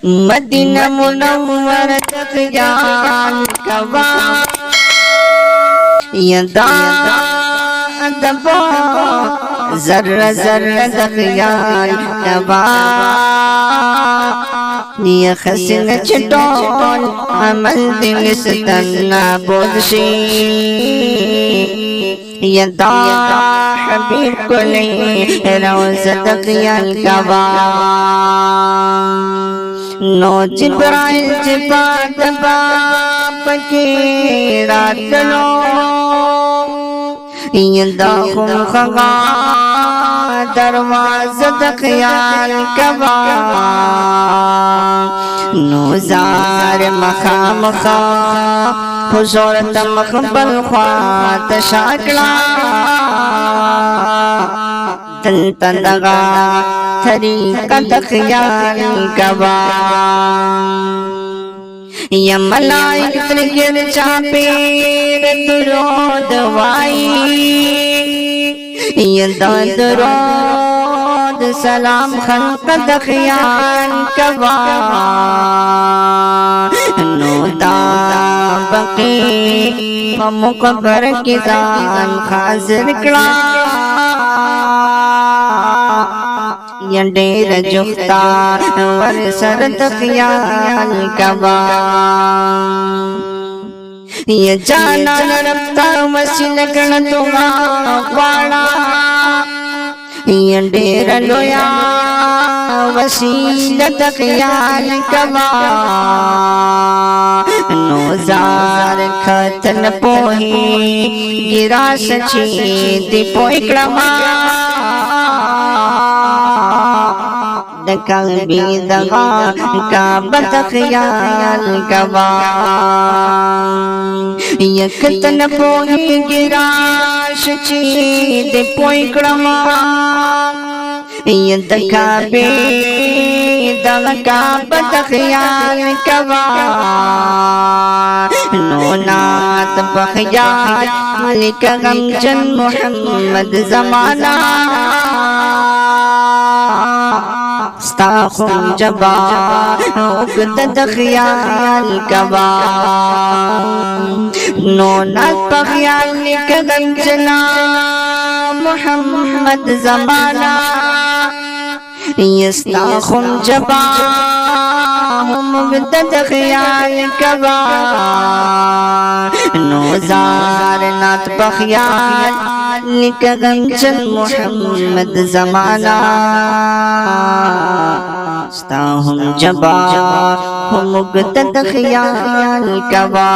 Medina Munawwar तक जान कवा यदा दबा जर्रा जर्रा तक जान कवा ये खसिन चटोल अमल दिल सतना बोदशी यदा हबीब कुले रोज़ तकियल कवा नो जिब्राइल जिबात बाप की रात लो यदा खुम खगा दरवाज़ा तकियल कवा नौजार मखाम खा हुजूर तमक़बल ख्वात शाकला तन तंदगा तरीक़ा तख़याल कवा या मलाइकत गिर चापेर दुरूद वाई या दुरूद सलाम खल्क़ तख़याल कवा नोदा बकी मुक़ब्बर की जान हाज़िर करा या डेर जुख्ता वर सर तख़याल कवा ये जाना रब्ता वसील कण तुगा वाड़ा ये डेर लोया वसील तख़याल कवा नौजार खतन पोही गिरा सची दीपोई क्रमा कल्बी दगा का बतख़याल कवा यकतन पोही गिरा सची दीपोई क्रमा यदका बे दगा बतख़याल कवा नोनात बख़याल लिक गमजन मोहम्मद ज़माना स्ताख़ुम जबा उक़दत ख़याल कवा नोनात बख़याल लिक गमजना मोहम्मद ज़माना यस्ताख़ुम जबा उक़दत ख़याल कवा नौजार नात बख़याल लिक गमजन मोहम्मद ज़माना स्ताख़ुम जबा उक़दत ख़याल कवा।